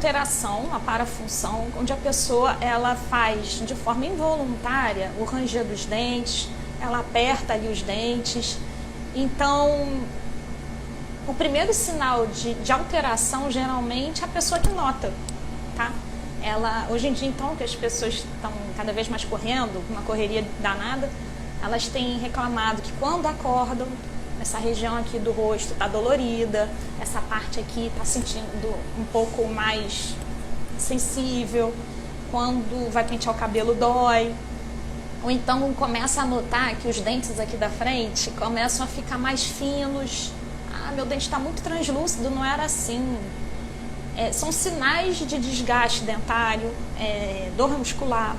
Alteração, uma parafunção, onde a pessoa ela faz de forma involuntária o ranger dos dentes, ela aperta ali os dentes. Então, o primeiro sinal de alteração, geralmente, é a pessoa que nota, tá? Hoje em dia, então, que as pessoas estão cada vez mais correndo, uma correria danada, elas têm reclamado que quando acordam, essa região aqui do rosto está dolorida, essa parte aqui está sentindo um pouco mais sensível, quando vai pentear o cabelo dói, ou então começa a notar que os dentes aqui da frente começam a ficar mais finos. Ah, meu dente está muito translúcido, não era assim. São sinais de desgaste dentário, dor muscular.